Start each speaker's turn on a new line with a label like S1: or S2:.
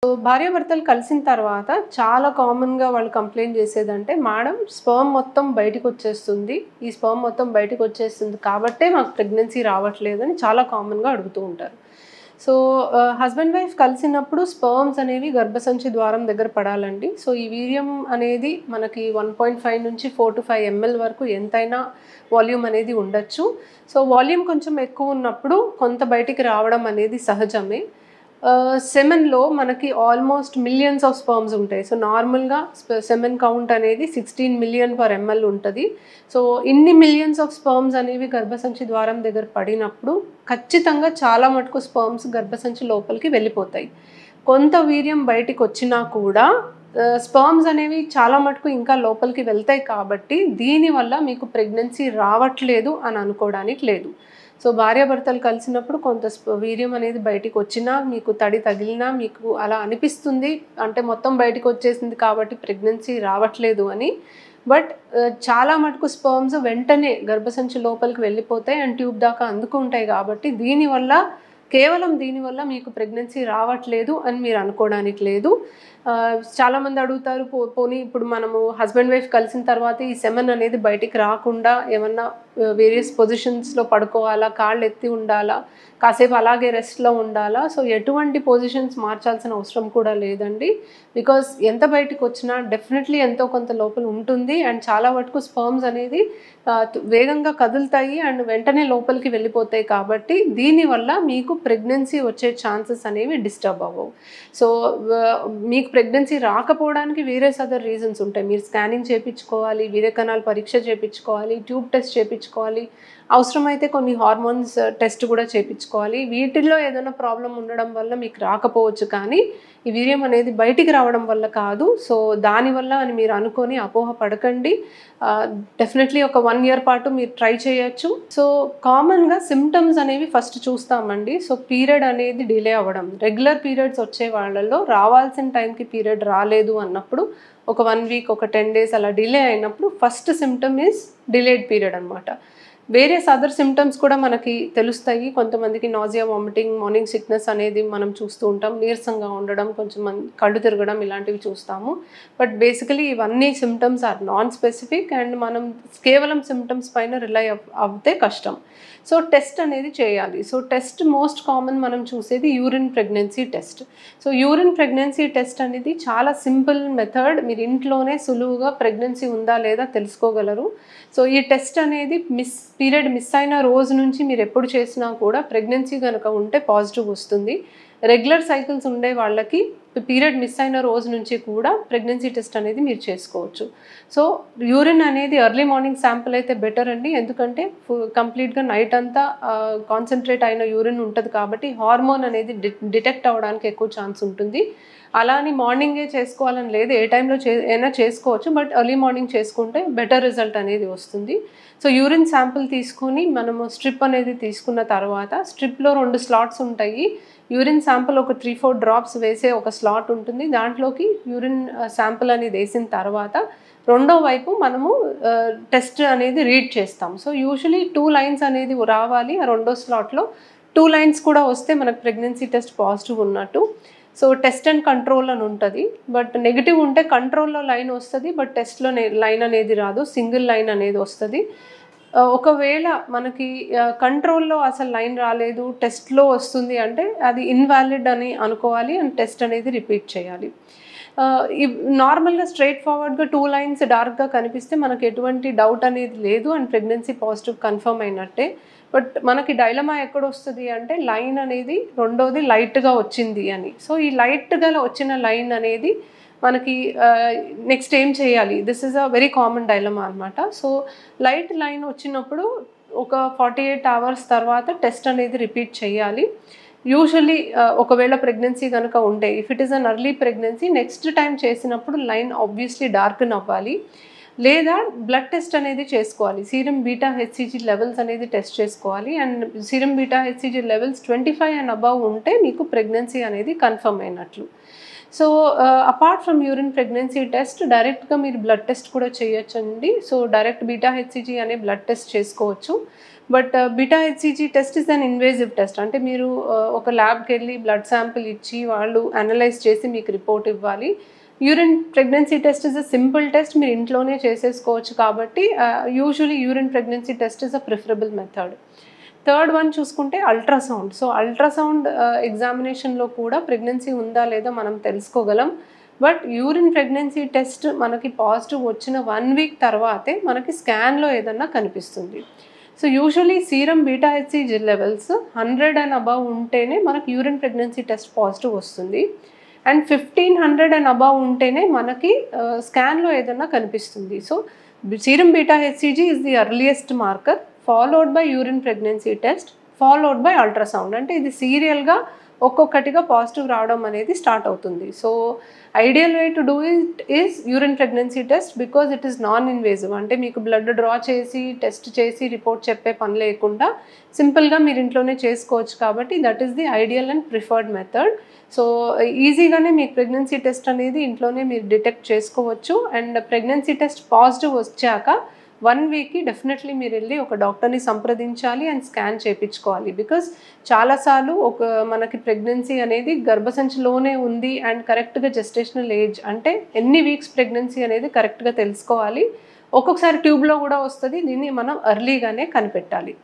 S1: So భార్యాభర్తలు కలిసిన తర్వాత చాలా కామన్‌గా వాళ్ళు కంప్లెయింట్ చేసేదంటే, "మేడం స్పెర్మ్ మొత్తం బయటికొచ్చేస్తుంది. ఈ స్పెర్మ్ మొత్తం బయటికొచ్చేస్తుంది కాబట్టే మాకు ప్రెగ్నెన్సీ రావట్లేదని" చాలా కామన్‌గా అడుగుతూ ఉంటారు. సో, హస్బెండ్ వైఫ్ కలిసినప్పుడు స్పెర్మ్స్ అనేవి గర్భసంచి ద్వారం దగ్గర పడాలండి. సో, ఈ వీర్యం అనేది మనకి 1.5 నుంచి 4-5 ఎంఎల్ వరకు ఎంతైనా వాల్యూమ్ అనేది ఉండొచ్చు. సో, వాల్యూమ్ కొంచెం ఎక్కువున్నప్పుడు కొంత బయటికి రావడం అనేది సహజమే. సెమెన్‌లో మనకి ఆల్మోస్ట్ మిలియన్స్ ఆఫ్ స్పెర్మ్స్ ఉంటాయి. సో, నార్మల్‌గా సెమెన్ కౌంట్ అనేది 16 మిలియన్ పర్ ఎంఎల్ ఉంటది. సో, ఇన్ని మిలియన్స్ ఆఫ్ స్పెర్మ్స్ అనేవి గర్భసంచి ద్వారం దగ్గర పడినప్పుడు ఖచ్చితంగా చాలా మటుకు స్పెర్మ్స్ గర్భసంచి లోపలికి వెళ్ళిపోతాయి. కొంత వీర్యం బయటికొచ్చినా కూడా స్పెర్మ్స్ అనేవి చాలా మటుకు ఇంకా లోపలికి వెళ్తాయి కాబట్టి దీనివల్ల మీకు ప్రెగ్నెన్సీ రావట్లేదు అని అనుకోవడానికి లేదు. సో, భార్యాభర్తలు కలిసినప్పుడు కొంత వీర్యం అనేది బయటికొచ్చినా, మీకు తడి తగిలినా మీకు అలా అనిపిస్తుంది. అంటే మొత్తం బయటికొచ్చేసింది కాబట్టి ప్రెగ్నెన్సీ రావట్లేదు అని. బట్ చాలా మటుకు స్పెర్మ్స్ వెంటనే గర్భసంచి లోపలికి వెళ్ళిపోతాయి అండ్ ట్యూబ్ దాకా అందుకుంటాయి కాబట్టి కేవలం దీనివల్ల మీకు ప్రెగ్నెన్సీ రావట్లేదు అని మీరు అనుకోవడానికి లేదు. చాలామంది అడుగుతారు, పోనీ ఇప్పుడు మనము హస్బెండ్ వైఫ్ కలిసిన తర్వాత ఈ సెమెన్ అనేది బయటికి రాకుండా ఏమన్నా వేరియస్ పొజిషన్స్‌లో పడుకోవాలా? కాళ్ళు ఎత్తి ఉండాలా? కాసేపు అలాగే రెస్ట్‌లో ఉండాలా? సో, ఎటువంటి పొజిషన్స్ మార్చాల్సిన అవసరం కూడా లేదండి. బికాజ్ ఎంత బయటికొచ్చినా డెఫినెట్‌లీ ఎంతో కొంత లోపల ఉంటుంది. అండ్ చాలా వరకు స్పెర్మ్స్ అనేది వేగంగా కదులుతాయి అండ్ వెంటనే లోపలికి వెళ్ళిపోతాయి కాబట్టి దీనివల్ల మీకు ప్రెగ్నెన్సీ వచ్చే ఛాన్సెస్ అనేవి డిస్టర్బ్ అవ్వవు. సో, మీకు ప్రెగ్నెన్సీ రాకపోవడానికి వేరియస్ అదర్ రీజన్స్ ఉంటాయి. మీరు స్కానింగ్ చేపించుకోవాలి, వీర్య కణాల పరీక్ష చేపించుకోవాలి, ట్యూబ్ టెస్ట్ చేపించుకోవాలి. అవసరమైతే కొన్ని హార్మోన్స్ టెస్ట్ కూడా చేపించుకోవాలి. వీటిల్లో ఏదైనా ప్రాబ్లమ్ ఉండడం వల్ల మీకు రాకపోవచ్చు కానీ, ఈ వీర్యం అనేది బయటికి రావడం వల్ల కాదు. సో, దానివల్ల అని మీరు అనుకోని అపోహ పడకండి. డెఫినెట్‌లీ ఒక 1 ఇయర్ పాటు మీరు ట్రై చేయొచ్చు. సో, కామన్‌గా సిమ్టమ్స్ అనేవి ఫస్ట్ చూస్తామండి. సో, పీరియడ్ అనేది డిలే అవ్వడం. రెగ్యులర్ పీరియడ్స్ వచ్చే వాళ్ళలో రావాల్సిన టైంకి పీరియడ్ రాలేదు అన్నప్పుడు ఒక 1 వీక్, ఒక 10 డేస్ అలా డిలే అయినప్పుడు first symptom is delayed period అనమాట. వేరియస్ అదర్ సిమ్టమ్స్ కూడా మనకి తెలుస్తాయి. కొంతమందికి నాజియా, వామిటింగ్, మార్నింగ్ సిక్‌నెస్ అనేది మనం చూస్తూ ఉంటాం. నీరసంగా ఉండడం, కొంచెం కళ్ళు తిరగడం ఇలాంటివి చూస్తాము. బట్ బేసికలీ ఇవన్నీ symptoms are non specific and మనం కేవలం సిమ్టమ్స్ పైన రిలై అవుతే కష్టం. సో, టెస్ట్ అనేది చేయాలి. సో, టెస్ట్ మోస్ట్ కామన్ మనం చూసేది urine pregnancy test. So, urine pregnancy test అనేది చాలా సింపుల్ మెథడ్. మీరు ఇంట్లోనే సులువుగా ప్రెగ్నెన్సీ ఉందా లేదా తెలుసుకోగలరు. సో, ఈ టెస్ట్ అనేది పీరియడ్ మిస్ అయిన రోజు నుంచి మీరు ఎప్పుడు చేసినా కూడా ప్రెగ్నెన్సీ కనుక ఉంటే పాజిటివ్ వస్తుంది. రెగ్యులర్ సైకిల్స్ ఉండే వాళ్ళకి పీరియడ్ మిస్ అయిన రోజు నుంచి కూడా ప్రెగ్నెన్సీ టెస్ట్ అనేది మీరు చేసుకోవచ్చు. సో, యూరిన్ అనేది ఎర్లీ మార్నింగ్ శాంపుల్ అయితే బెటర్ అండి. ఎందుకంటే కంప్లీట్‌గా నైట్ అంతా కాన్సంట్రేట్ అయిన యూరిన్ ఉంటుంది కాబట్టి హార్మోన్ అనేది డిటెక్ట్ అవ్వడానికి ఎక్కువ ఛాన్స్ ఉంటుంది. అలా అని మార్నింగే చేసుకోవాలని లేదు. ఏ టైంలో అయినా చేసుకోవచ్చు. బట్ ఎర్లీ మార్నింగ్ చేసుకుంటే బెటర్ రిజల్ట్ అనేది వస్తుంది. సో, యూరిన్ శాంపుల్ తీసుకొని మనము స్ట్రిప్ అనేది తీసుకున్న తర్వాత స్ట్రిప్‌లో 2 స్లాట్స్ ఉంటాయి. యూరిన్ శాంపుల్ ఒక 3-4 డ్రాప్స్ వేసే ఒక స్లాట్ ఉంటుంది. దాంట్లోకి యూరిన్ శాంపుల్ అనేది వేసిన తర్వాత రెండో వైపు మనము టెస్ట్ అనేది రీడ్ చేస్తాం. సో, యూజువల్లీ 2 లైన్స్ అనేది రావాలి. ఆ రెండో స్లాట్‌లో 2 లైన్స్ కూడా వస్తే మనకు ప్రెగ్నెన్సీ టెస్ట్ పాజిటివ్ ఉన్నట్టు. సో, టెస్ట్ అండ్ కంట్రోల్ అని ఉంటుంది. బట్ నెగెటివ్ ఉంటే కంట్రోల్‌లో లైన్ వస్తుంది. బట్ టెస్ట్‌లో లైన్ అనేది రాదు. సింగిల్ లైన్ అనేది వస్తుంది. ఒకవేళ మనకి కంట్రోల్‌లో అసలు లైన్ రాలేదు, టెస్ట్‌లో వస్తుంది అంటే అది ఇన్‌వాలిడ్ అని అనుకోవాలి అండ్ టెస్ట్ అనేది రిపీట్ చేయాలి. నార్మల్‌గా స్ట్రెయిట్ ఫార్వర్డ్‌గా 2 లైన్స్ డార్క్‌గా కనిపిస్తే మనకు ఎటువంటి డౌట్ అనేది లేదు అండ్ ప్రెగ్నెన్సీ పాజిటివ్ కన్ఫర్మ్ అయినట్టే. బట్ మనకి డైలమా ఎక్కడొస్తది అంటే లైన్ అనేది రెండోది లైట్‌గా వచ్చింది అని. సో, ఈ లైట్‌గా వచ్చిన లైన్ అనేది మనకి నెక్స్ట్ ఏం చేయాలి? This is a very common dilemma అనమాట. సో, లైట్ లైన్ వచ్చినప్పుడు ఒక 48 అవర్స్ తర్వాత టెస్ట్ అనేది రిపీట్ చేయాలి. యూజువల్లీ ఒకవేళ ప్రెగ్నెన్సీ గనుక ఉంటే if it is an early pregnancy next time చేసినప్పుడు లైన్ ఆబ్వియస్లీ డార్కెన్ అవ్వాలి. లేదా బ్లడ్ టెస్ట్ అనేది చేసుకోవాలి. సీరం బీటా హెచ్సిజీ లెవెల్స్ అనేది టెస్ట్ చేసుకోవాలి. And serum beta HCG levels 25 and above ఉంటే మీకు ప్రెగ్నెన్సీ అనేది కన్ఫర్మ్ అయినట్లు. So apart from urine pregnancy test డైరెక్ట్గా మీరు బ్లడ్ టెస్ట్ కూడా చేయొచ్చండి. సో డైరెక్ట్ బీటా హెచ్సిజీ అనే బ్లడ్ టెస్ట్ చేసుకోవచ్చు. But beta HCG test is an invasive test. అంటే మీరు ఒక ల్యాబ్కి వెళ్ళి బ్లడ్ శాంపిల్ ఇచ్చి వాళ్ళు అనలైజ్ చేసి మీకు రిపోర్ట్ ఇవ్వాలి. Urine pregnancy test is a simple test, మీరు ఇంట్లోనే చేసేసుకోవచ్చు. కాబట్టి usually urine pregnancy test is a preferable method. Third one చూసుకుంటే అల్ట్రాసౌండ్. సో అల్ట్రాసౌండ్ ఎగ్జామినేషన్లో కూడా ప్రెగ్నెన్సీ ఉందా లేదా మనం తెలుసుకోగలం. బట్ యూరిన్ ప్రెగ్నెన్సీ టెస్ట్ మనకి పాజిటివ్ వచ్చిన 1 వీక్ తర్వాతే మనకి స్కాన్లో ఏదన్నా కనిపిస్తుంది. So usually serum beta HCG levels 100 and above ఉంటేనే మనకి యూరిన్ ప్రెగ్నెన్సీ టెస్ట్ పాజిటివ్ వస్తుంది. అండ్ 1500 అండ్ అబవ్ ఉంటేనే మనకి స్కాన్లో ఏదన్నా కనిపిస్తుంది. So serum beta HCG is the earliest marker, followed by urine pregnancy test, followed by ultrasound. అంటే ఇది సీరియల్గా ఒక్కొక్కటిగా పాజిటివ్ రావడం అనేది స్టార్ట్ అవుతుంది. So ideal way to do it is urine pregnancy test because it is non invasive. అంటే మీకు blood draw చేసి టెస్ట్ చేసి రిపోర్ట్ చెప్పే పని లేకుండా సింపుల్గా మీరు ఇంట్లోనే చేసుకోవచ్చు. కాబట్టి that is the ideal and preferred method. So ఈజీగానే మీకు ప్రెగ్నెన్సీ టెస్ట్ అనేది ఇంట్లోనే మీరు డిటెక్ట్ చేసుకోవచ్చు. అండ్ ప్రెగ్నెన్సీ టెస్ట్ పాజిటివ్ వచ్చాక 1 వీక్కి డెఫినెట్లీ మీరు వెళ్ళి ఒక డాక్టర్ని సంప్రదించాలి అండ్ స్కాన్ చేయించుకోవాలి. బికాస్ చాలాసార్లు మనకి ప్రెగ్నెన్సీ అనేది గర్భసంచిలోనే ఉంది అండ్ కరెక్ట్గా జెస్టేషనల్ ఏజ్ అంటే ఎన్ని వీక్స్ ప్రెగ్నెన్సీ అనేది కరెక్ట్గా తెలుసుకోవాలి. ఒక్కొక్కసారి ట్యూబ్లో కూడా వస్తుంది. దీన్ని మనం ఎర్లీగానే కనిపెట్టాలి.